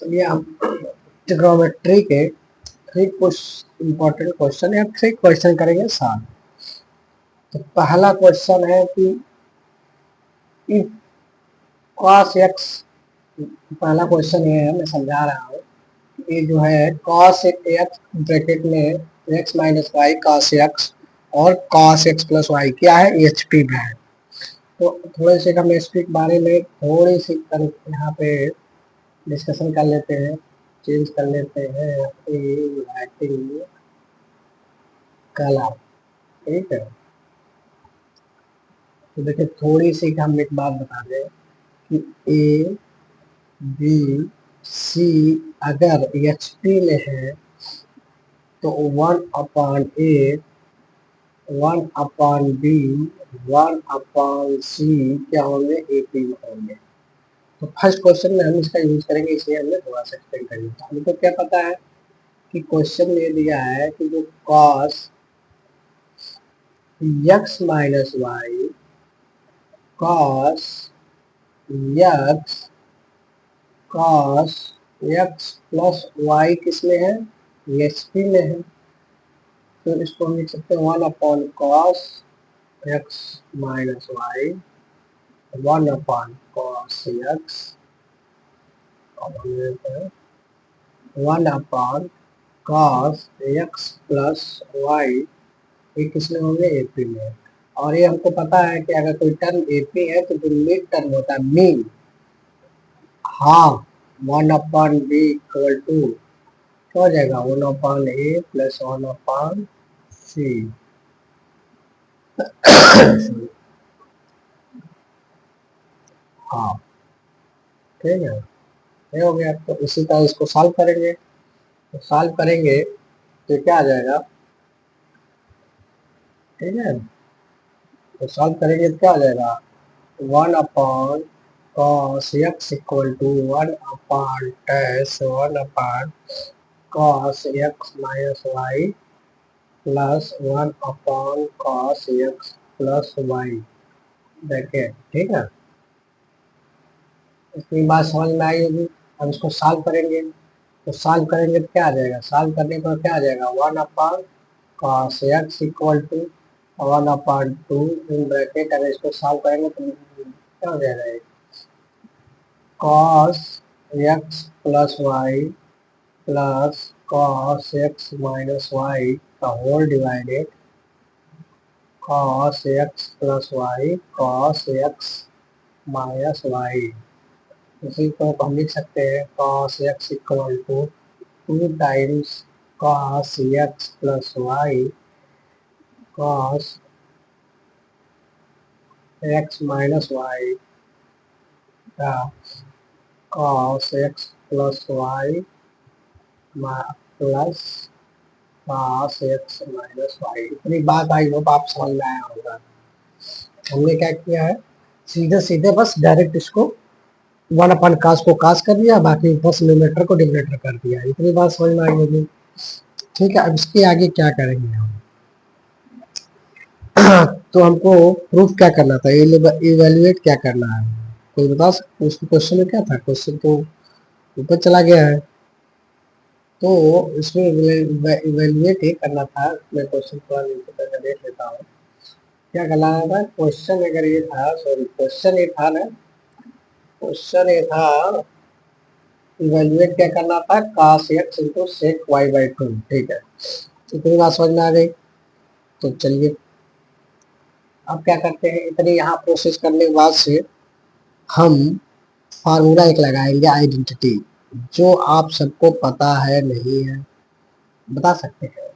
चलिए हम ट्रिग्नोमेट्री के थ्री कुछ इम्पोर्टेंट क्वेश्चन या थ्री क्वेश्चन करेंगे साथ। तो पहला क्वेश्चन है कि इफ cos x, पहला क्वेश्चन ये है, मैं समझा रहा हूँ। ये जो है cos x ब्रैकेट में x minus y cos x और cos x प्लस वाई क्या है, HP में है। तो थोड़े से हम इसके बारे में थोड़ी सी यहाँ पे डिस्कशन कर लेते हैं, चेंज कर लेते हैं राइटिंग कलर। ठीक है, तो देखिए थोड़ी सी हम एक बात बता दें कि ए बी सी अगर HP में है तो 1/A 1/B 1/C क्या होंगे, AP में होंगे। तो फर्स्ट क्वेश्चन में हम इसका यूज करेंगे, इसलिए हमने थोड़ा सा एक्सप्लेन कर दिया। हमको क्या पता है कि क्वेश्चन ये दिया है कि जो cos x minus y cos x cos x plus y किसमें है, HP में है। तो इसको हम लिख सकते हैं 1/cos x minus y 1/cos x 1/cos x plus y, ये किसमें होंगे, AP में। और ये हमको पता है कि अगर कोई टर्म AP है तो जो मिड टर्म होता है, mean half 1/B equal to क्या हो जाएगा, 1/A प्लस 1/C। हाँ ठीक है, ये हो गया। तो इसी तरह इसको सॉल्व करेंगे, तो सॉल्व करेंगे तो क्या आ जाएगा, ठीक है। तो सॉल्व करेंगे तो क्या आ जाएगा, 1/cos x equal to 1/cos x minus y plus 1/cos x plus y bracket. ठीक है, इतनी बात समझ में आई होगी। अब इसको सॉल्व करेंगे, तो सॉल्व करेंगे तो क्या आ जाएगा, सॉल्व करने पर क्या आ जाएगा, 1/cos x equal to 1/2 in bracket. अगर इसको सॉल्व करेंगे तो क्या हो जाएगा, cos x plus y plus cos x minus y का whole divided cos x plus y cos x minus y. इसी को हम लिख सकते हैं cos x equal to 2 times cos x plus y cos x minus y का cos x plus y plus cos x minus y. इतनी बात I hope आप समझ में आया होगा। हमने क्या किया है, सीधे सीधे बस डायरेक्ट इसको 1/cos को cos कर दिया, बाकी बस न्यूमरेटर को डिनोमिनेटर कर दिया। इतनी बात समझ में आई होगी। ठीक है, अब इसके आगे क्या करेंगे हम। तो हमको प्रूफ क्या करना था, इवेल्युएट क्या करना है, कोई बता सकते। उस क्वेश्चन में क्या था, क्वेश्चन तो ऊपर चला गया है, तो इसमें इवेल्युएट ये करना था। मैं क्वेश्चन थोड़ा नीचे करके देख लेता हूँ क्या करना था। क्वेश्चन अगर ये था, सॉरी क्वेश्चन ये था ना, क्वेश्चन ये था इवेल्युएट क्या करना था, cos x into sec y/2। ठीक है, इतनी बात समझ में आ गई। तो चलिए अब क्या करते हैं, इतनी यहाँ प्रोसेस करने के बाद से हम फार्मूला एक लगाएंगे, आइडेंटिटी, जो आप सबको पता है नहीं है, बता सकते हैं।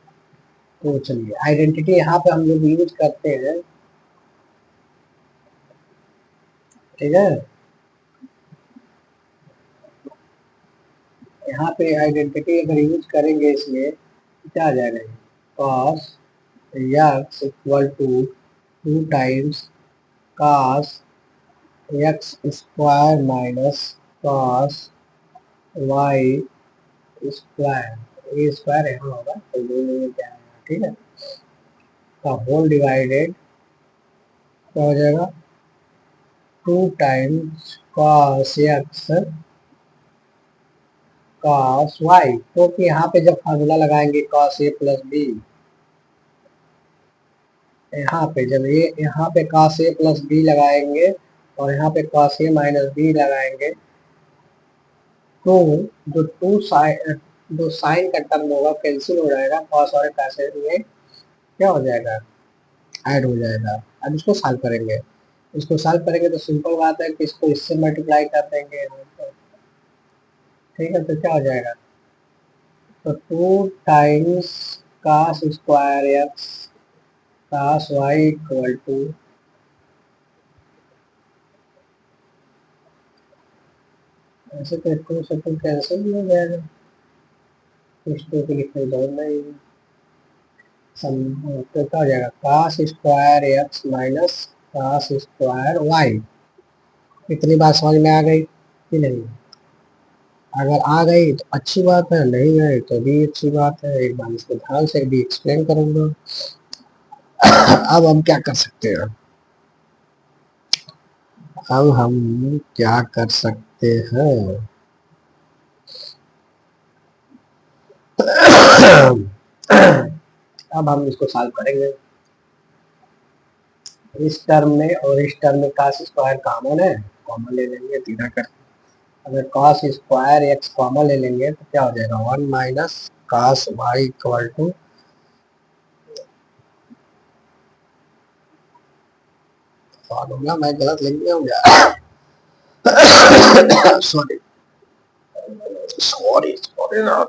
तो चलिए आइडेंटिटी यहाँ पे हम लोग यूज करते हैं। ठीक है, यहाँ पे आइडेंटिटी अगर यूज करेंगे इसमें क्या आ जाएगा, cos x equal to 2 times cos x square minus cos y square, a square यहाँ होगा तो दोनों में क्या आएगा, ठीक है, का होल डिवाइडेड क्या हो जाएगा, 2 times cos x cos y, क्योंकि यहाँ पे जब फार्मूला लगाएंगे cos a प्लस बी, यहाँ पे जब ये यहाँ पे cos a प्लस बी लगाएंगे और यहाँ पे cos a माइनस बी लगाएंगे, तो जो जो साइन का टर्म होगा कैंसिल हो जाएगा, cos और cos में क्या हो जाएगा, ऐड हो जाएगा। अब इसको सॉल्व करेंगे, इसको सॉल्व करेंगे तो सिंपल बात है कि इसको इससे मल्टीप्लाई कर देंगे, ठीक है। तो क्या हो जाएगा, तो 2 times cos square x cos y equal to, ऐसे तो 2 से 2 कैंसिल भी हो जाएगा, कुछ तो लिखने दो नहीं, तो क्या हो जाएगा, cos square x minus cos square y। इतनी बात समझ में आ गई कि नहीं? अगर आ गई तो अच्छी बात है, नहीं है तो भी अच्छी बात है। एक बार इसको ध्यान से भी एक्सप्लेन करूंगा। अब हम क्या कर सकते हैं, अब हम क्या कर सकते हैं, अब हम इसको सॉल्व करेंगे। इस टर्म में और इस टर्म में cos स्क्वायर कॉमन है, कॉमन ले लेंगे सीधा कर। अगर cos स्क्वायर x कॉमन ले लेंगे तो क्या हो जाएगा, 1 minus cos y equal to, formula मैं गलत लिख दिया हूँ यार, सॉरी सॉरी सॉरी ना,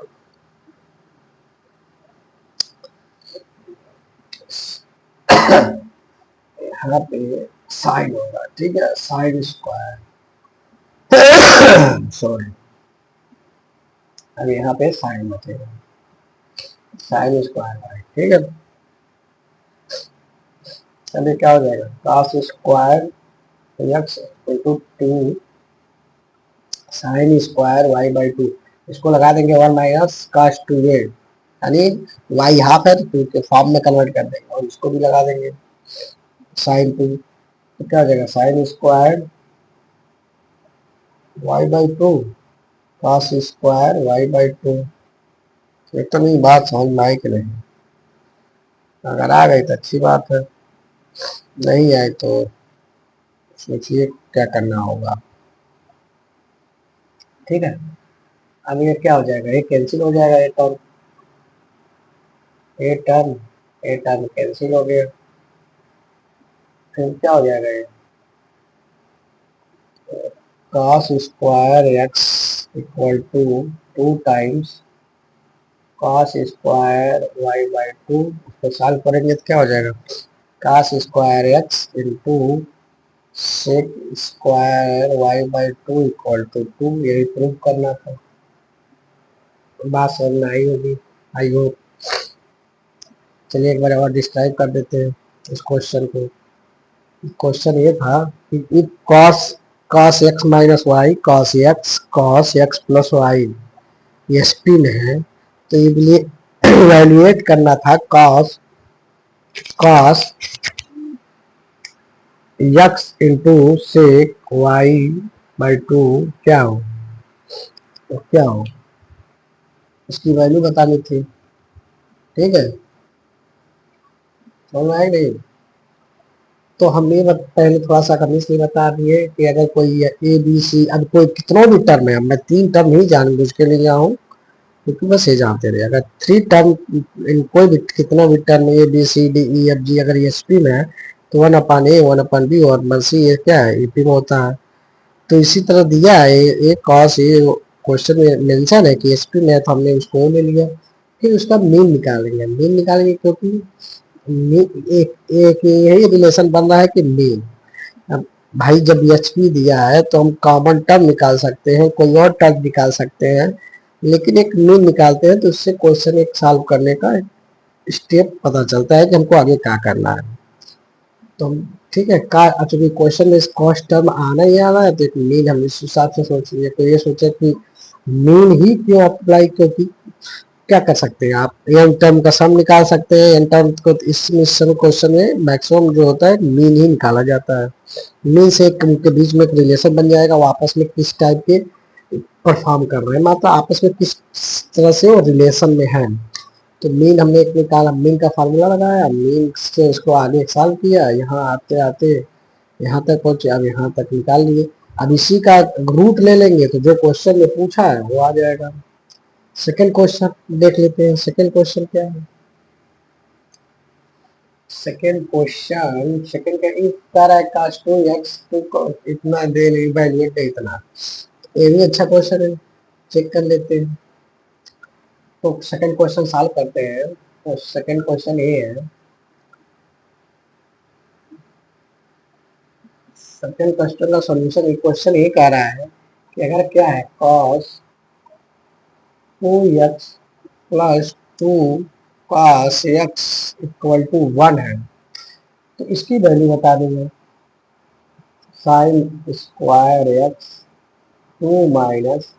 यहाँ पे साइन होगा, ठीक है, साइन स्क्वायर, सॉरी अब यहाँ पे साइन बचेगा, साइन स्क्वायर y, ठीक है। अभी क्या हो जाएगा, cos square x equal to 2 sine square y by 2, इसको लगा देंगे 1 माइनस cos 2a, यानी y हाफ है तो 2 के फॉर्म में कन्वर्ट कर देंगे, और इसको भी लगा देंगे साइन 2, तो क्या हो जाएगा, sign square y by 2 cos square y by 2। एक तो नहीं बात समझ में आई कि नहीं, अगर आ गई तो अच्छी बात है, नहीं आए तो सोचिए क्या करना होगा, ठीक है। अब ये क्या हो जाएगा, ये कैंसिल हो जाएगा, ये टर्म कैंसिल हो गया, फिर क्या हो जाएगा, ये cos square x equal to 2 times cos square y by 2, उसको सॉल्व करेंगे तो क्या हो जाएगा, cos square x into sec square y by 2 equal to 2, यही प्रूव करना था। बात समझ में आई होगी, आई होप। चलिए एक बार और डिस्क्राइब कर देते हैं इस क्वेश्चन को। क्वेश्चन ये था कि if cos x minus y cos x plus y ये एसपी में है, तो ये लिए इवैल्यूएट करना था cos x into sec y by 2 क्या हो, तो क्या हो इसकी वैल्यू बतानी थी, ठीक है, समझ में आए नहीं। तो हमने पहले थोड़ा सा करने इसलिए बता दिए कि अगर कोई ए बी सी, अब कोई कितनों भी टर्म है, मैं 3 टर्म ही जानबूझ के लिए आऊँ क्योंकि बस ये जानते रहे, अगर 3 टर्म कोई भी कितना भी term A B C D E F G अगर ये एसपी में है तो 1 अपान ए 1 अपान बी और बस ये क्या है ईपी में होता है। तो इसी तरह दिया है एक कॉस, ये क्वेश्चन में मेंशन है कि एसपी में है तो हमने उसको ले लिया, फिर उसका मीन निकालेंगे क्योंकि एक यही रिलेशन बन रहा है कि मीन। अब भाई जब एचपी दिया है तो हम कॉमन टर्म निकाल सकते हैं, कोई और टर्म निकाल सकते हैं, लेकिन एक मीन निकालते हैं तो उससे क्वेश्चन एक सॉल्व करने का स्टेप पता चलता है कि हमको आगे क्या करना है। तो ठीक है, का चूंकि क्वेश्चन में कॉस्ट टर्म आना ही आना है तो एक मीन हम इस हिसाब से सोचिए, तो ये सोचे कि मीन ही क्यों अप्लाई, क्योंकि क्या कर सकते हैं आप एन टर्म का सम निकाल सकते हैं, एन टर्म को इस क्वेश्चन में मैक्सिमम जो होता है मीन ही निकाला जाता है। मीन से उनके बीच में एक रिलेशन बन जाएगा, वो आपस में किस टाइप के परफॉर्म कर रहे हैं, मतलब आपस में किस तरह से वो रिलेशन में है। तो मीन हमने एक निकाला, मीन का फार्मूला लगाया, मीन से उसको आगे सॉल्व किया, यहाँ आते आते यहाँ तक पहुंचे, अब यहाँ तक निकाल लिए। अब इसी का रूट ले लेंगे तो जो क्वेश्चन में पूछा है वो आ जाएगा। सेकंड क्वेश्चन देख लेते हैं, सेकंड क्वेश्चन क्या है। सेकंड का इफ कर है काश 2x को इतना दे इवैल्यूएट है इतना, ये भी अच्छा क्वेश्चन है, चेक कर लेते हैं। तो सेकंड क्वेश्चन सॉल्व करते हैं। तो सेकंड क्वेश्चन ये है, सेकंड क्वेश्चन का सॉल्यूशन, क्वेश्चन ये कह रहा है कि अगर क्या है cos 2x plus 2 cos x equal to 1 है, तो इसकी वैल्यू बता देंगे। Sine square x 2 minus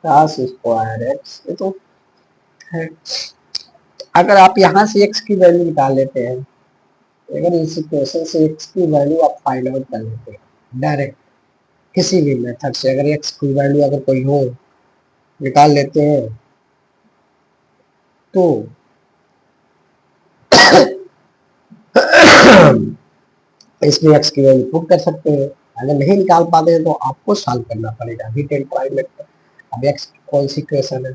cos square x, ये तो है। अगर आप यहाँ से x की वैल्यू निकाल लेते हैं, अगर इस इक्वेशन से x की वैल्यू आप फाइंड आउट कर लेते हैं डायरेक्ट किसी भी मेथड से, अगर x की वैल्यू अगर कोई हो निकाल लेते हैं तो इसमें x की वैल्यू पुट कर सकते हैं। अगर नहीं निकाल पाते हैं तो आपको सॉल्व करना पड़ेगा अभी 10 प्राइवेट में। अब x कौन सी इक्वेशन है,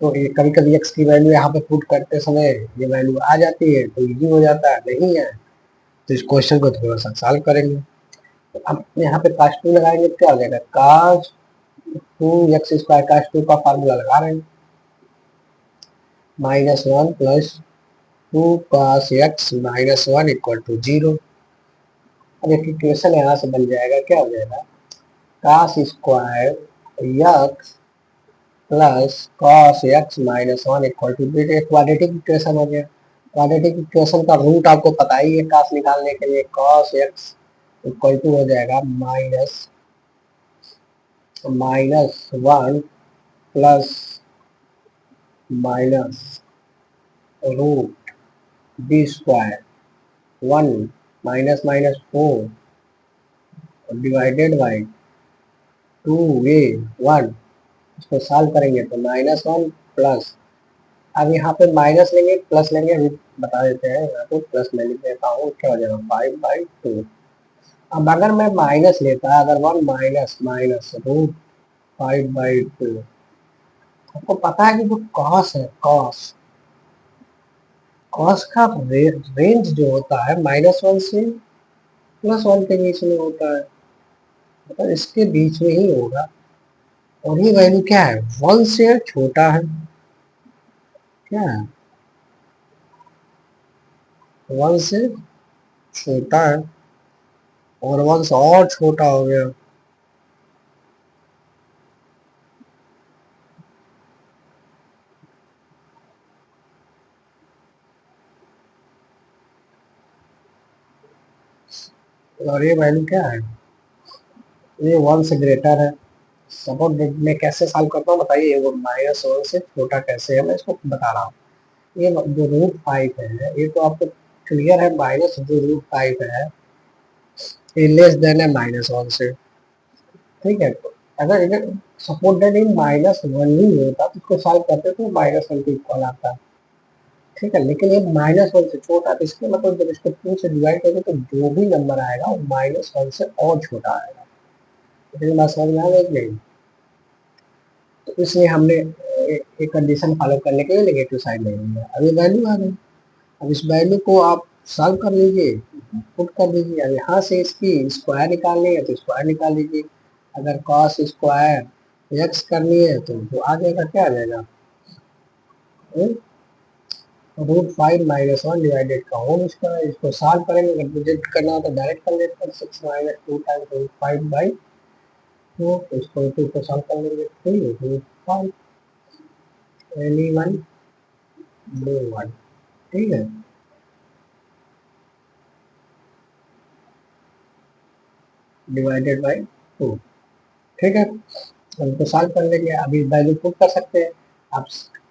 तो ये कभी कभी x की वैल्यू यहाँ पे पुट करते समय ये वैल्यू आ जाती है तो इजी हो जाता है, नहीं है तो इस क्वेश्चन को थोड़ा सा सॉल्व करेंगे। तो अब यहाँ पे cos 2 लगाएंगे तो क्या हो जाएगा, cos 2x स्क्वायर, cos 2 का फार्मूला लगा रहे हैं, -1 plus 2 cos x minus 1 equal to 0। अब एक इक्वेशन यहाँ से बन जाएगा, क्या हो जाएगा, cos square x plus cos x minus 1 equal to, quadratic equation हो गया। क्वाड्रेटिक इक्वेशन का रूट आपको पता ही है, cos निकालने के लिए cos x इक्वल टू हो जाएगा -1 plus minus root b square 1 minus minus 4 divided by 2a1। इसको सॉल्व करेंगे तो -1 प्लस, अब यहाँ पे माइनस लेंगे प्लस लेंगे, अभी बता देते हैं, यहाँ पे प्लस मैं लिख देता हूँ, क्या हो जाएगा 5/2। अब अगर मैं माइनस लेता, अगर 1 माइनस माइनस रूट 5/2, आपको पता है कि जो कॉस है, कॉस का रेंज जो होता है -1 से +1 के बीच में होता है, मतलब इसके बीच में ही होगा। और ये वैल्यू क्या है, 1 से छोटा है, क्या है 1 से छोटा है, और 1 से और छोटा हो गया। और ये वैल्यू क्या है, ये 1 से ग्रेटर है। सपोज मैं कैसे सॉल्व करता हूँ बताइए, वो -1 से छोटा कैसे है, मैं इसको बता रहा हूँ। ये जो √5 है, ये तो आपको क्लियर है, माइनस जो √5 है ये लेस देन है -1 से, ठीक है। तो अगर इधर सपोज दैट इन -1 ही होता तो इसको सॉल्व करते तो -1 के इक्वल आता, ठीक है। लेकिन ये -1 से छोटा, तो इसके मतलब जब इसको 2 से डिवाइड करोगे तो जो भी नंबर आएगा वो -1 से और छोटा आएगा। इतनी बात समझ में आ गई नहीं, तो इसलिए हमने एक कंडीशन फॉलो करने के लिए नेगेटिव साइन ले लिया। अब ये वैल्यू आ गई, अब इस वैल्यू को आप सॉल्व कर लीजिए, पुट कर दीजिए। अब यहाँ से इसकी स्क्वायर निकालनी है तो स्क्वायर निकाल लीजिए, अगर कॉस स्क्वायर एक्स करनी है तो आ जाएगा, क्या आ जाएगा, √5 -1 डिवाइडेड का होल स्क्वायर। इसको सॉल्व करेंगे, अगर प्रोजेक्ट करना हो तो डायरेक्ट कर लेते हैं, 6 माइनस 2 टाइम्स √5/2, तो इसको 2 को सॉल्व कर लेंगे, 3 √5 एनी वन डू वन, ठीक है, डिवाइडेड बाई 2, ठीक है। उनको सॉल्व कर लेंगे, अभी वैल्यू पुट कर सकते हैं। अब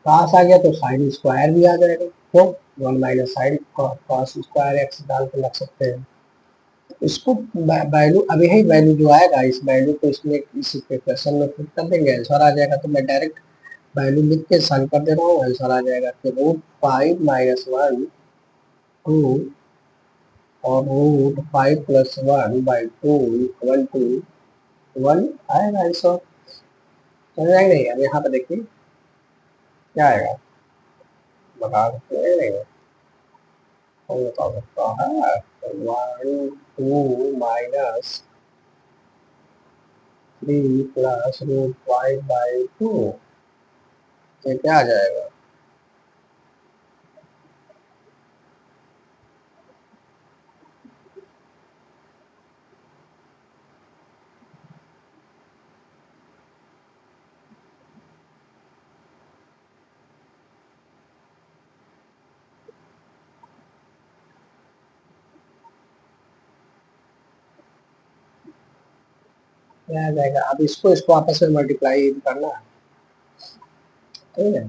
पास आ गया तो साइन स्क्वायर भी आ जाएगा, तो 1 minus sine cos square x डाल के लग सकते हैं। इसको वैल्यू अभी है, वैल्यू जो आएगा इस वैल्यू को इसमें इस क्वेश्चन में फिट कर देंगे, आंसर आ जाएगा। तो मैं डायरेक्ट वैल्यू लिख के सॉल्व कर दे रहा हूँ, आंसर आ जाएगा कि √5 - 1 2 और √5 + 1/2 इक्वल टू 1 आएगा आंसर। समझ आएगा नहीं? अब यहाँ पे देखिए क्या आएगा, बता सकते हैं नहीं? कौन बता सकता है? 1 2 - 3 + √5/2 ये क्या आ जाएगा? क्या आ जाएगा? अब इसको इसको आपस में मल्टीप्लाई करना है, ठीक है?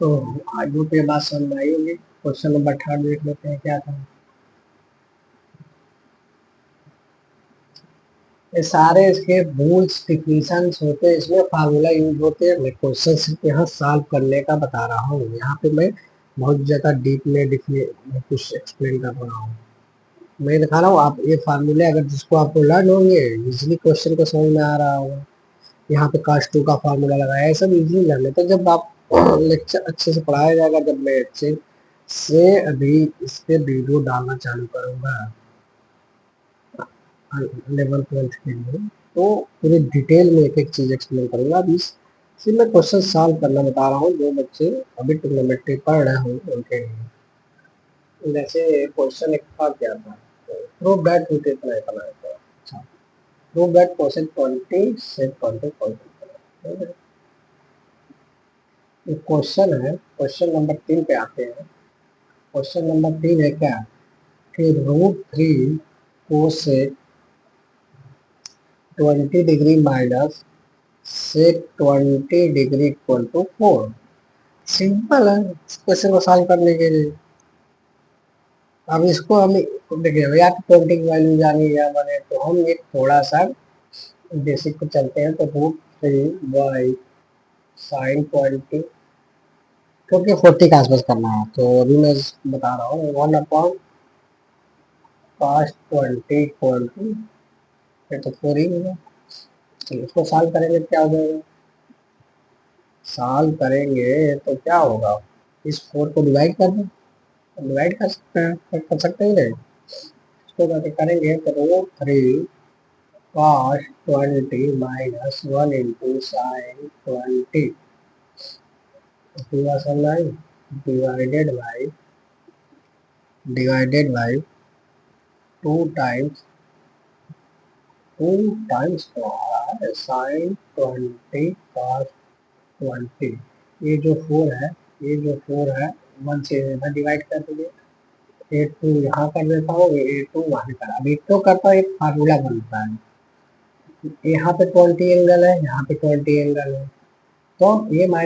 तो आगे पे बात समझ में आई होगी। क्वेश्चन नंबर 18 देख लेते हैं क्या था। ये सारे इसके रूल्स डिफिनीशंस होते हैं, इसमें फार्मूला यूज होते हैं। मैं क्वेश्चन सिर्फ यहाँ सॉल्व करने का बता रहा हूँ, यहाँ पे मैं बहुत ज़्यादा डीप में कुछ एक्सप्लेन कर रहा हूँ। मैं दिखा रहा हूँ, आप ये फार्मूले अगर जिसको आपको लर्न होंगे इजिली क्वेश्चन को समझ में आ रहा होगा। यहाँ पे cos2 का फार्मूला लगाया है, सब इजिली लर्न है। तो जब आप लेक्चर अच्छे से पढ़ाया जाएगा, जब मैं अच्छे से अभी इस पे वीडियो डालना चालू करूँगा 11th-12th के लिए, तो पूरे डिटेल में एक एक चीज एक्सप्लेन करूंगा। अभी सिर्फ मैं क्वेश्चन सॉल्व करना बता रहा हूँ, जो बच्चे अभी ट्रिग्नोमेट्री पढ़ रहे हो उनके लिए। जैसे क्वेश्चन एक था क्या था, प्रूव दैट रूट इतना इतना है। अच्छा, प्रूव दैट क्वेश्चन 20 से 20 क्वेश्चन है। क्वेश्चन नंबर 3 पे आते हैं। क्वेश्चन नंबर 3 है क्या कि √3 को से 20 डिग्री माइनस से 20 डिग्री इक्वल टू 4। सिंपल है इस क्वेश्चन को सॉल्व करने के लिए। अब इसको हम देखिए भैया, ट्वेंटी की वैल्यू जानी या बने, तो हम एक थोड़ा सा बेसिक पे चलते हैं। तो √3/sin 20, क्योंकि 40 के आसपास करना है, तो अभी मैं बता रहा हूँ 1/cos 20 इक्वल टू, फिर तो 4 ही होगा। तो इसको सॉल्व करेंगे क्या हो जाएगा, सॉल्व करेंगे तो क्या होगा, इस 4 को डिवाइड कर दें, डिवाइड कर सकते हैं, कर सकते हैं नहीं? इसको करके करेंगे तो √3/cos 20 - 1 × sin 20 divided by 2 times sin 20 cos 20। ये जो 4 है 1 से इधर डिवाइड कर देंगे, 8 2 यहाँ कर देता हूँ, 8 2 वहाँ कर। अब 8 करता है, एक फार्मूला बनता है। यहाँ पे 20 एंगल है, यहाँ पे 20 एंगल है, तो a - b या a +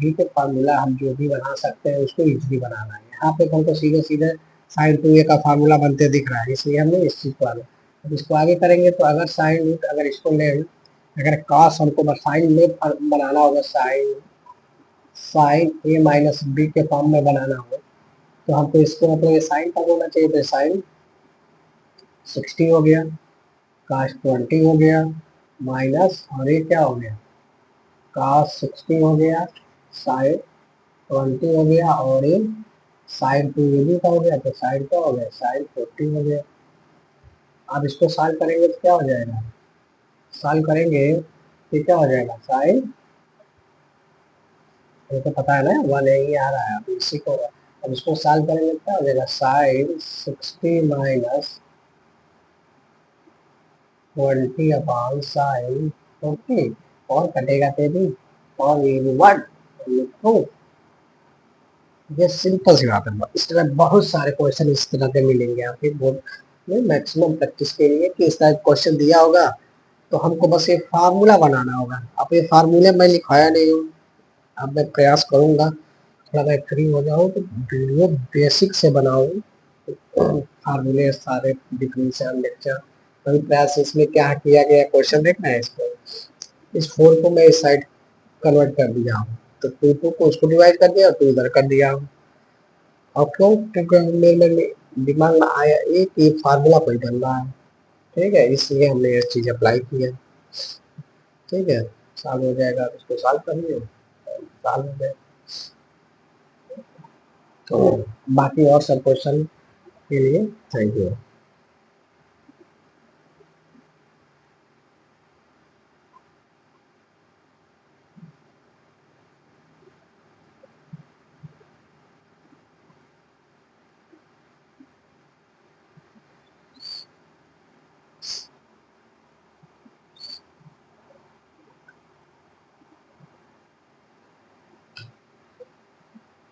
b के फार्मूला हम जो भी बना सकते हैं उसको इजीली बनाना है। यहाँ पे हमको सीधे सीधे sin 2a का फार्मूला बनते दिख रहा है, इसलिए हमने इस चीज को आगे, अब इसको आगे करेंगे तो अगर साइन रूट, अगर इसको ले, अगर cos हमको साइन में बनाना होगा, साइन a - b के फॉर्म में बनाना हो, तो हमको इसको मतलब साइन का होना चाहिए, तो साइन 60 हो गया, cos 20 हो गया, माइनस और ये क्या हो गया, cos 60 हो गया, साइन 20 हो गया, और ये साइन 2 ये भी का हो गया, तो साइन क्या हो गया, साइन 40 हो गया। अब इसको सॉल्व करेंगे तो क्या हो जाएगा, सॉल्व करेंगे तो क्या हो जाएगा, साइन, ये तो पता है ना 1 ही आ रहा है, अब इसी को, अब इसको सॉल्व करेंगे तो क्या हो जाएगा, साइन 60 माइनस 20/sin 40, और कटेगा तेरी, और ये 1 लिखो। ये सिंपल सी बात है। इस तरह बहुत सारे क्वेश्चन इस तरह के मिलेंगे आपके बोर्ड में मैक्सिमम प्रैक्टिस के लिए, कि इस तरह क्वेश्चन दिया होगा तो हमको बस ये फार्मूला बनाना होगा। अब ये फार्मूला मैं लिखाया नहीं हूँ, अब मैं प्रयास करूंगा थोड़ा मैं फ्री हो जाऊँ तो वीडियो बेसिक से बनाऊँ, फार्मूले सारे डिफरेंशियल लेक्चर। अभी प्रयास इसमें क्या किया गया, क्वेश्चन देखना है इसको, इस 4 को मैं इस साइड कन्वर्ट कर दिया हूँ, तो 2 को उसको डिवाइड कर दिया और 2 इधर कर दिया हूँ। और क्यों, क्योंकि मेरे दिमाग में आया एक ये फार्मूला कोई बन रहा है, ठीक है, इसलिए हमने ये चीज़ अप्लाई की है। ठीक है, सॉल्व हो जाएगा, उसको सॉल्व करिए, सॉल्व हो जाएगा। तो बाकी और सब क्वेश्चन के लिए थैंक यू।